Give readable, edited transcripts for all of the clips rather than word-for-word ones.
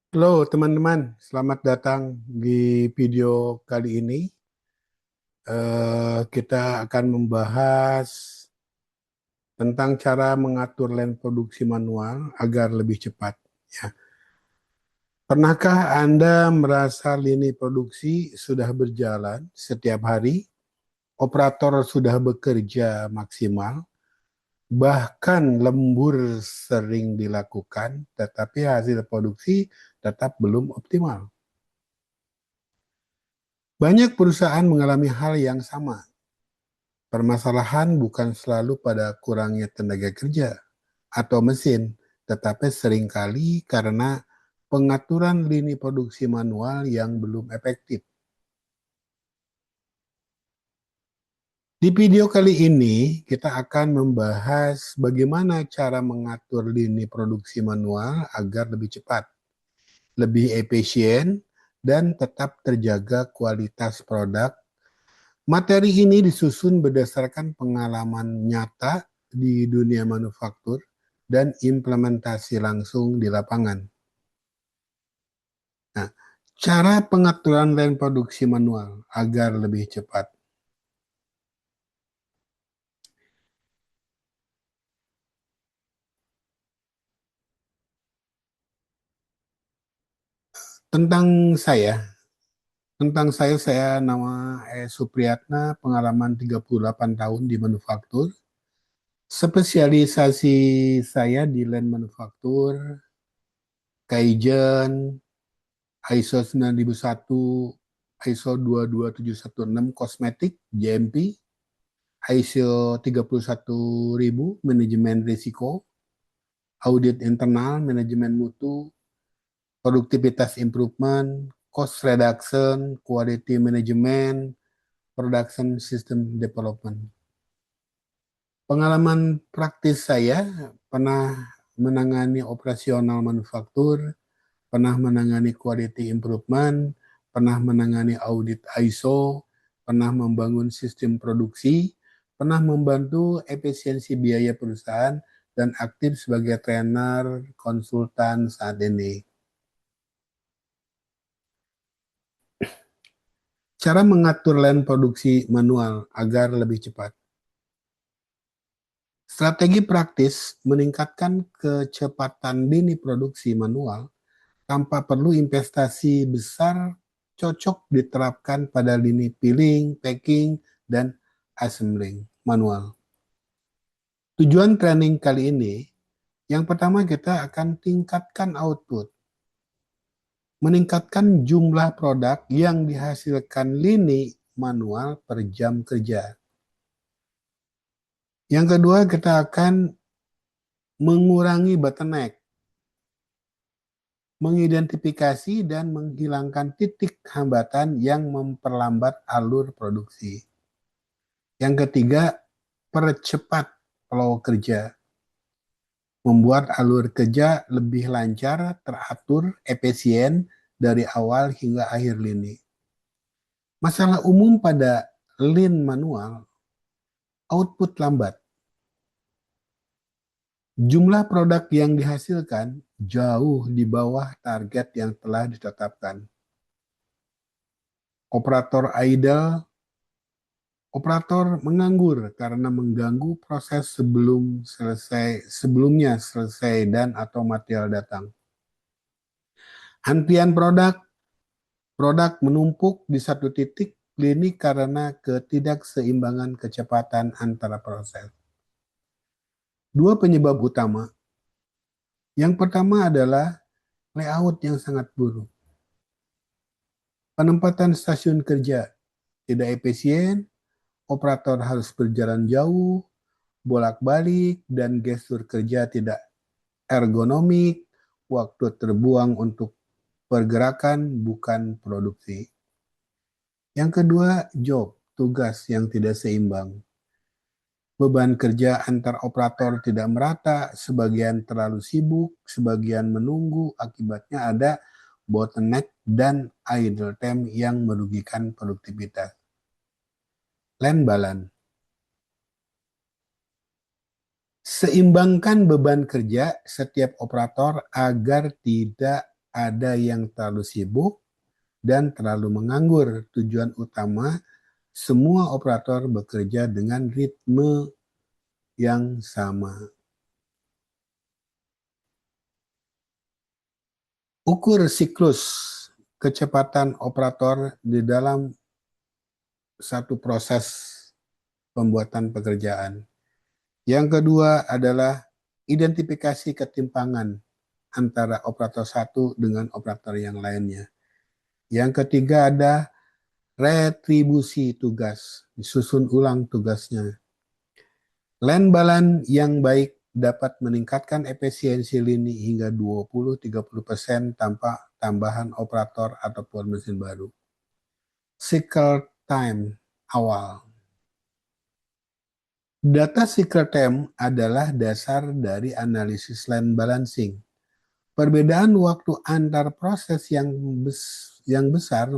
Halo teman-teman, selamat datang di video kali ini. Kita akan membahas tentang cara mengatur lane produksi manual agar lebih cepat. Ya. Pernahkah Anda merasa lini produksi sudah berjalan setiap hari, operator sudah bekerja maksimal, bahkan lembur sering dilakukan, tetapi hasil produksi tetap belum optimal? Banyak perusahaan mengalami hal yang sama. Permasalahan bukan selalu pada kurangnya tenaga kerja atau mesin, tetapi seringkali karena pengaturan lini produksi manual yang belum efektif. Di video kali ini, kita akan membahas bagaimana cara mengatur lini produksi manual agar lebih cepat, lebih efisien, dan tetap terjaga kualitas produk. Materi ini disusun berdasarkan pengalaman nyata di dunia manufaktur dan implementasi langsung di lapangan. Nah, cara pengaturan line produksi manual agar lebih cepat. Tentang saya, saya nama Supriyatna, pengalaman 38 tahun di manufaktur. Spesialisasi saya di line manufaktur, Kaizen, ISO 9001, ISO 22716 kosmetik, JMP, ISO 31000 manajemen risiko, audit internal, manajemen mutu, produktivitas improvement, cost reduction, quality management, production system development. Pengalaman praktis saya pernah menangani operasional manufaktur, pernah menangani quality improvement, pernah menangani audit ISO, pernah membangun sistem produksi, pernah membantu efisiensi biaya perusahaan, dan aktif sebagai trainer, konsultan saat ini. Cara mengatur line produksi manual agar lebih cepat. Strategi praktis meningkatkan kecepatan lini produksi manual tanpa perlu investasi besar, cocok diterapkan pada lini peeling, packing, dan assembling manual. Tujuan training kali ini, yang pertama kita akan tingkatkan output, meningkatkan jumlah produk yang dihasilkan lini manual per jam kerja. Yang kedua, kita akan mengurangi bottleneck, mengidentifikasi dan menghilangkan titik hambatan yang memperlambat alur produksi. Yang ketiga, percepat flow kerja, membuat alur kerja lebih lancar, teratur, efisien dari awal hingga akhir lini. Masalah umum pada lean manual, output lambat. Jumlah produk yang dihasilkan jauh di bawah target yang telah ditetapkan. Operator idle, operator menganggur karena mengganggu proses sebelumnya selesai dan atau material datang. Antrian produk menumpuk di satu titik klinik karena ketidakseimbangan kecepatan antara proses. Dua penyebab utama. Yang pertama adalah layout yang sangat buruk. Penempatan stasiun kerja tidak efisien, operator harus berjalan jauh, bolak-balik, dan gestur kerja tidak ergonomik, waktu terbuang untuk pergerakan bukan produksi. Yang kedua, tugas yang tidak seimbang. Beban kerja antar operator tidak merata, sebagian terlalu sibuk, sebagian menunggu, akibatnya ada bottleneck dan idle time yang merugikan produktivitas. Land balance. Seimbangkan beban kerja setiap operator agar tidak ada yang terlalu sibuk dan terlalu menganggur. Tujuan utama semua operator bekerja dengan ritme yang sama. Ukur siklus kecepatan operator di dalam satu proses pembuatan pekerjaan. Yang kedua adalah identifikasi ketimpangan antara operator satu dengan operator yang lainnya. Yang ketiga ada retribusi tugas, disusun ulang tugasnya. Land balance yang baik dapat meningkatkan efisiensi lini hingga 20-30% tanpa tambahan operator ataupun mesin baru. Cycle time awal. Data cycle time adalah dasar dari analisis land balancing. Perbedaan waktu antar proses yang besar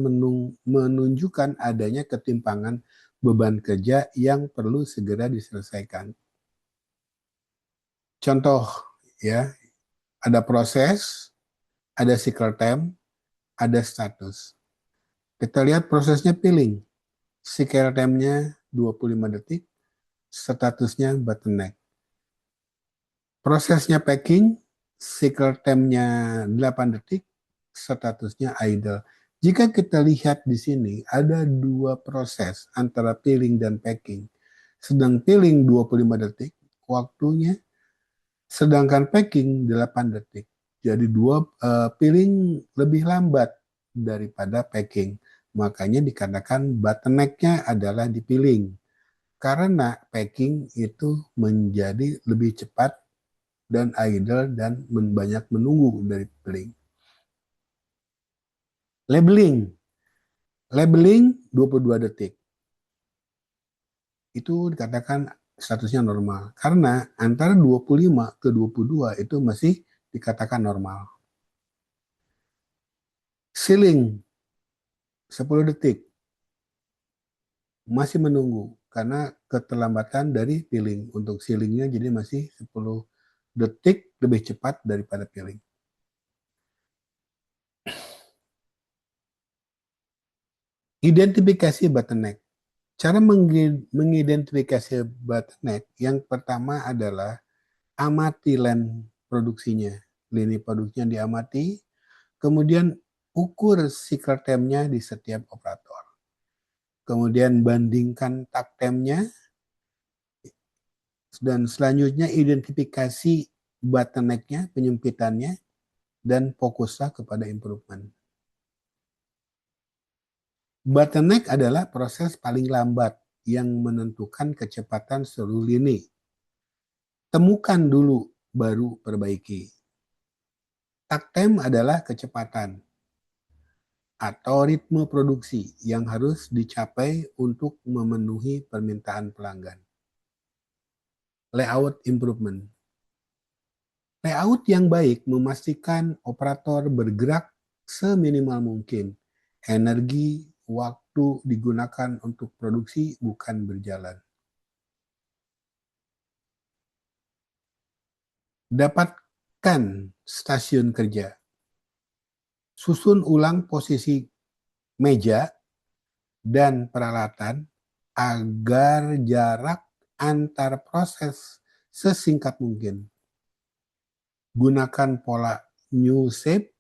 menunjukkan adanya ketimpangan beban kerja yang perlu segera diselesaikan. Contoh ya, ada proses, ada cycle time, ada status. Kita lihat prosesnya peeling. Cycle time-nya 25 detik, statusnya bottleneck. Prosesnya packing, cycle time-nya 8 detik, statusnya idle. Jika kita lihat di sini, ada dua proses antara peeling dan packing. Sedang peeling 25 detik, waktunya, sedangkan packing 8 detik. Jadi peeling lebih lambat daripada packing. Makanya dikatakan bottleneck-nya adalah di peeling. Karena packing itu menjadi lebih cepat dan idle dan banyak menunggu dari peeling. Labeling 22 detik. Itu dikatakan statusnya normal. Karena antara 25 ke 22 itu masih dikatakan normal. Sealing 10 detik. Masih menunggu karena keterlambatan dari peeling. Untuk sealingnya jadi masih 10 detik lebih cepat daripada peeling. Identifikasi bottleneck. Cara mengidentifikasi bottleneck yang pertama adalah amati line produksinya. Lini produksinya diamati, kemudian ukur cycle time-nya di setiap operator. Kemudian bandingkan takt time-nya, dan selanjutnya identifikasi bottleneck-nya, penyempitannya, dan fokuslah kepada improvement. Bottleneck adalah proses paling lambat yang menentukan kecepatan seluruh lini. Temukan dulu, baru perbaiki. Takt time adalah kecepatan atau ritme produksi yang harus dicapai untuk memenuhi permintaan pelanggan. Layout improvement. Layout yang baik memastikan operator bergerak seminimal mungkin. Energi, waktu digunakan untuk produksi bukan berjalan. Dapatkan stasiun kerja. Susun ulang posisi meja dan peralatan agar jarak antar proses sesingkat mungkin. Gunakan pola new shape,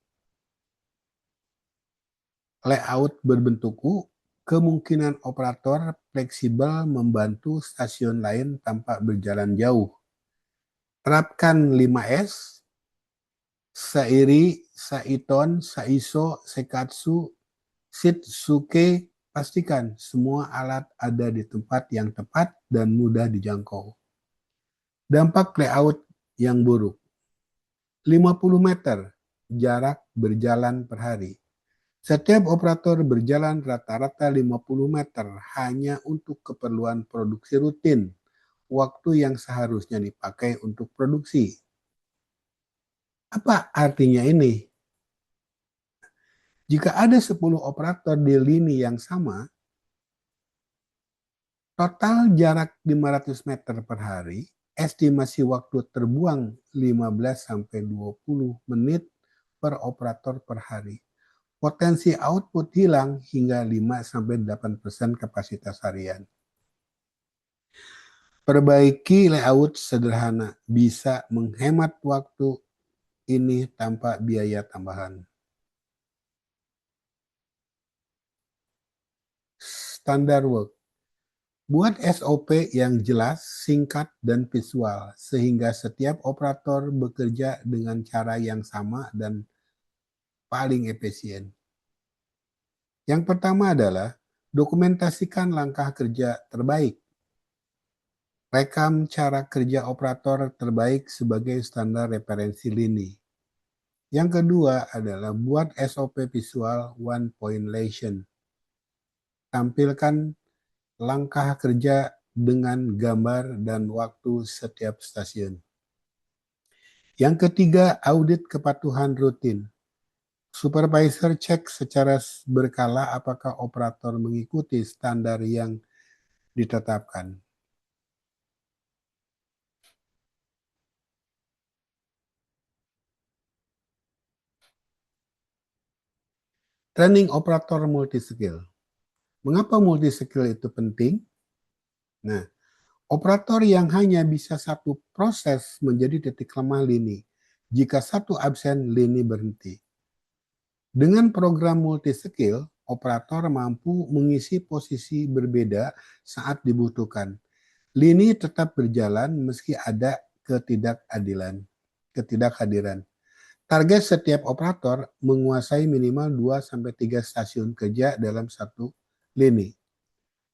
layout berbentuk U, kemungkinan operator fleksibel membantu stasiun lain tanpa berjalan jauh. Terapkan 5S, Sairi, Saiton, Saiso, Sekatsu, Shitsuke. Pastikan semua alat ada di tempat yang tepat dan mudah dijangkau. Dampak layout yang buruk. 50 meter jarak berjalan per hari. Setiap operator berjalan rata-rata 50 meter hanya untuk keperluan produksi rutin, waktu yang seharusnya dipakai untuk produksi. Apa artinya ini? Jika ada 10 operator di lini yang sama, total jarak 500 meter per hari, estimasi waktu terbuang 15-20 menit per operator per hari. Potensi output hilang hingga 5-8% kapasitas harian. Perbaiki layout sederhana, bisa menghemat waktu ini tanpa biaya tambahan. Standar work. Buat SOP yang jelas, singkat, dan visual, sehingga setiap operator bekerja dengan cara yang sama dan paling efisien. Yang pertama adalah dokumentasikan langkah kerja terbaik. Rekam cara kerja operator terbaik sebagai standar referensi lini. Yang kedua adalah buat SOP visual one point lesson. Tampilkan langkah kerja dengan gambar dan waktu setiap stasiun. Yang ketiga, audit kepatuhan rutin. Supervisor cek secara berkala apakah operator mengikuti standar yang ditetapkan. Training operator multi-skill. Mengapa multi-skill itu penting? Nah, operator yang hanya bisa satu proses menjadi titik lemah lini. Jika satu absen, lini berhenti. Dengan program multi-skill, operator mampu mengisi posisi berbeda saat dibutuhkan. Lini tetap berjalan meski ada ketidakhadiran. Target setiap operator menguasai minimal 2-3 stasiun kerja dalam satu lini.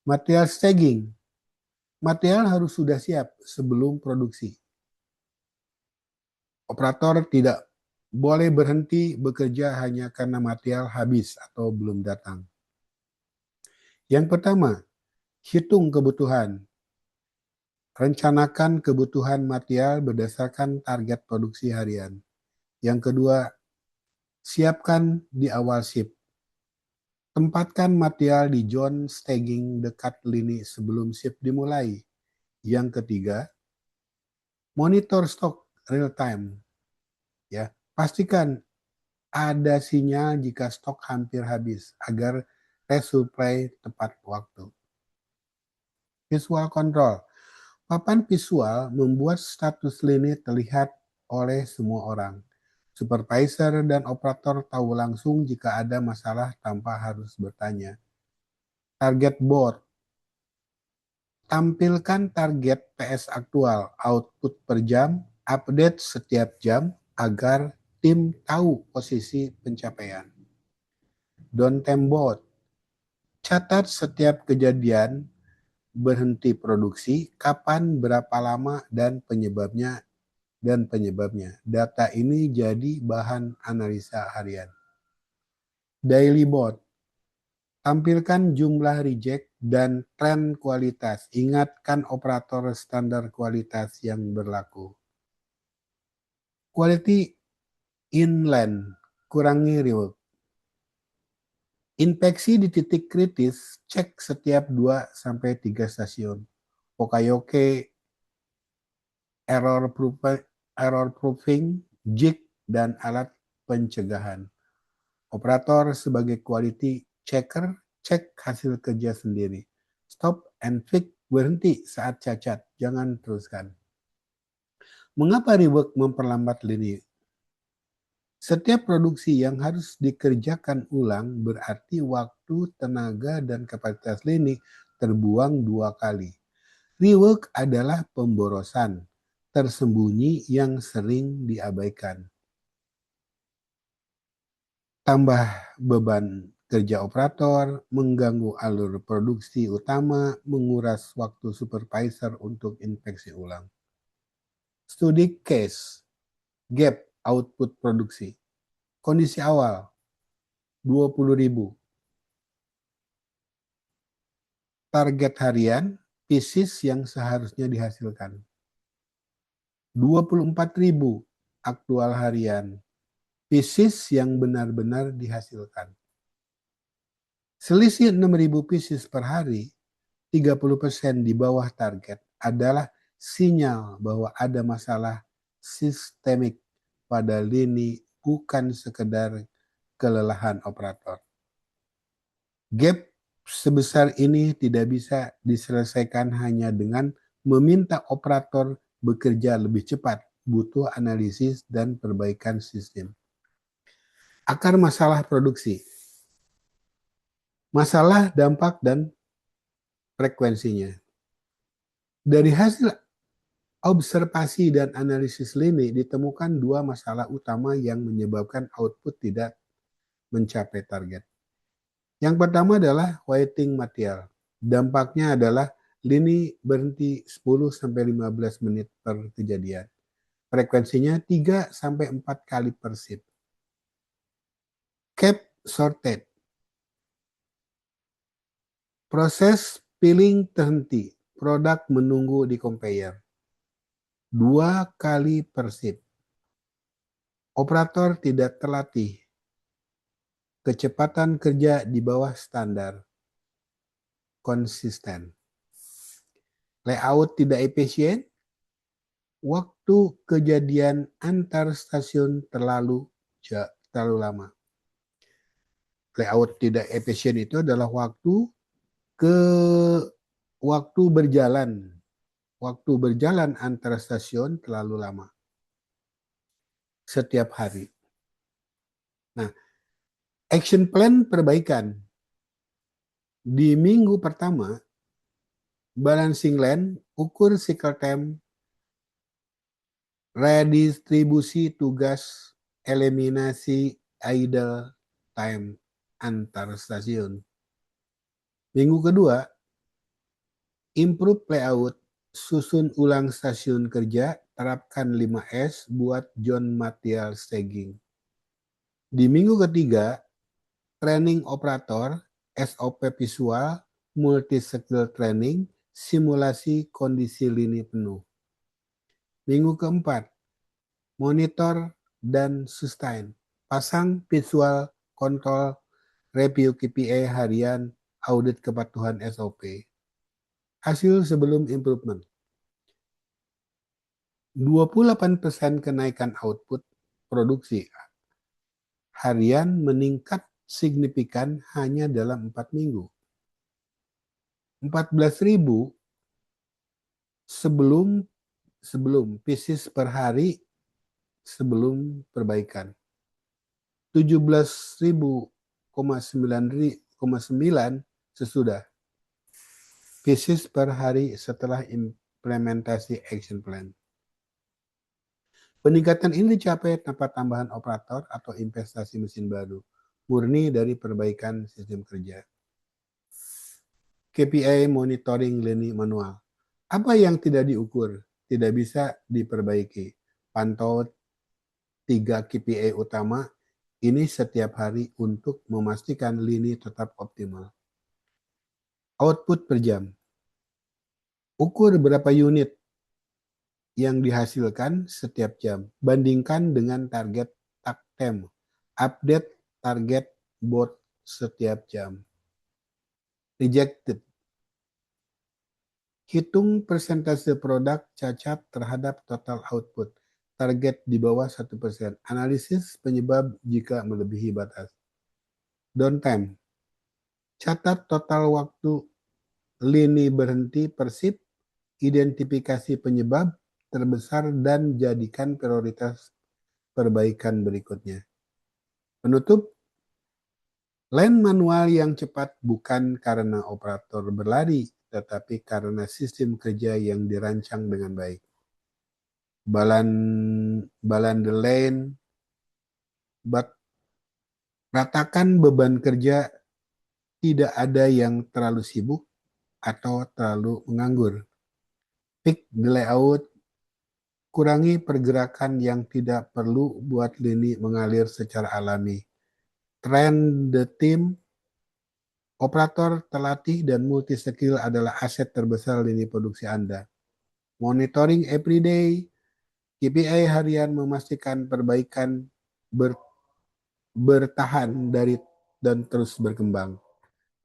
Material staging. Material harus sudah siap sebelum produksi. Operator tidak boleh berhenti bekerja hanya karena material habis atau belum datang. Yang pertama, hitung kebutuhan. Rencanakan kebutuhan material berdasarkan target produksi harian. Yang kedua, siapkan di awal shift. Tempatkan material di zone staging dekat lini sebelum shift dimulai. Yang ketiga, monitor stok real time. Ya, pastikan ada sinyal jika stok hampir habis agar resupply tepat waktu. Visual control. Papan visual membuat status lini terlihat oleh semua orang. Supervisor dan operator tahu langsung jika ada masalah tanpa harus bertanya. Target board. Tampilkan target PS aktual, output per jam, update setiap jam agar tim tahu posisi pencapaian. Downtime board. Catat setiap kejadian berhenti produksi, kapan, berapa lama, dan penyebabnya. Data ini jadi bahan analisa harian. Daily board. Tampilkan jumlah reject dan tren kualitas. Ingatkan operator standar kualitas yang berlaku. Quality inland. Kurangi rework. Inspeksi di titik kritis, cek setiap 2-3 stasiun. Poka-yoke, error proofing, jig, dan alat pencegahan. Operator sebagai quality checker, cek hasil kerja sendiri. Stop and fix, berhenti saat cacat, jangan teruskan. Mengapa rework memperlambat lini? Setiap produksi yang harus dikerjakan ulang berarti waktu, tenaga, dan kapasitas lini terbuang 2 kali. Rework adalah pemborosan tersembunyi yang sering diabaikan. Tambah beban kerja operator, mengganggu alur produksi utama, menguras waktu supervisor untuk inspeksi ulang. Studi case, gap output produksi. Kondisi awal, 20.000. Target harian, pieces yang seharusnya dihasilkan. 24.000 aktual harian, pieces yang benar-benar dihasilkan. Selisih 6.000 pieces per hari, 30% di bawah target adalah sinyal bahwa ada masalah sistemik pada lini bukan sekedar kelelahan operator. Gap sebesar ini tidak bisa diselesaikan hanya dengan meminta operator bekerja lebih cepat, butuh analisis dan perbaikan sistem. Akar masalah produksi, masalah, dampak, dan frekuensinya. Dari hasil observasi dan analisis lini ditemukan dua masalah utama yang menyebabkan output tidak mencapai target. Yang pertama adalah waiting material. Dampaknya adalah lini berhenti 10-15 menit per kejadian. Frekuensinya 3-4 kali per shift. Cap shortage. Proses peeling terhenti. Produk menunggu di conveyor. 2 kali per shift. Operator tidak terlatih. Kecepatan kerja di bawah standar. Konsisten. Layout tidak efisien. Waktu kejadian antar stasiun terlalu lama. Layout tidak efisien itu adalah waktu berjalan. Waktu berjalan antar stasiun terlalu lama. Setiap hari. Nah, action plan perbaikan. Di minggu pertama, balancing line, ukur cycle time, redistribusi tugas, eliminasi idle time antar stasiun. Minggu kedua, improve layout, susun ulang stasiun kerja, terapkan 5S, buat zone material staging. Di minggu ketiga, training operator, SOP visual, multi-skill training, simulasi kondisi lini penuh. Minggu keempat, monitor dan sustain, pasang visual control, review KPI harian, audit kepatuhan SOP. Hasil sebelum improvement. 28% kenaikan output produksi harian meningkat signifikan hanya dalam 4 minggu. 14.000 sebelum pieces per hari sebelum perbaikan. 17.900 sesudah. Pieces per hari setelah implementasi action plan. Peningkatan ini dicapai tanpa tambahan operator atau investasi mesin baru, murni dari perbaikan sistem kerja. KPI monitoring lini manual. Apa yang tidak diukur, tidak bisa diperbaiki. Pantau 3 KPI utama ini setiap hari untuk memastikan lini tetap optimal. Output per jam. Ukur berapa unit yang dihasilkan setiap jam. Bandingkan dengan target taktem. Update target bot setiap jam. Rejected. Hitung persentase produk cacat terhadap total output. Target di bawah 1%. Analisis penyebab jika melebihi batas. Downtime. Catat total waktu lini berhenti per shift. Identifikasi penyebab terbesar dan jadikan prioritas perbaikan berikutnya. Penutup, line manual yang cepat bukan karena operator berlari, tetapi karena sistem kerja yang dirancang dengan baik. Balan the lane, ratakan beban kerja, tidak ada yang terlalu sibuk atau terlalu menganggur. Pick the layout, kurangi pergerakan yang tidak perlu buat lini mengalir secara alami. Train the team, operator terlatih dan multi-skill adalah aset terbesar lini produksi Anda. Monitoring everyday, KPI harian memastikan perbaikan bertahan dan terus berkembang.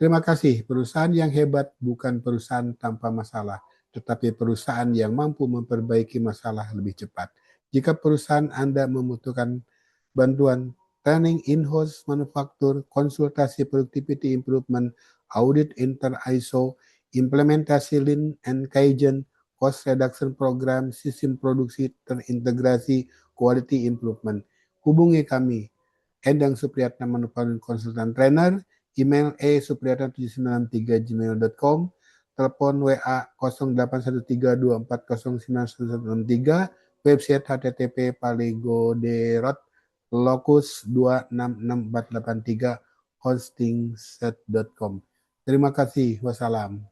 Terima kasih, perusahaan yang hebat bukan perusahaan tanpa masalah, tetapi perusahaan yang mampu memperbaiki masalah lebih cepat. Jika perusahaan Anda membutuhkan bantuan training in-house manufaktur, konsultasi productivity improvement, audit inter ISO, implementasi Lean and Kaizen, cost reduction program, sistem produksi terintegrasi, quality improvement. Hubungi kami, Endang Supriyatna Manufaktur Konsultan Trainer, email supriyatna793@gmail.com, telepon WA 081324091163, website http paligoderot locus 266483 hostingset.com. Terima kasih. Wassalam.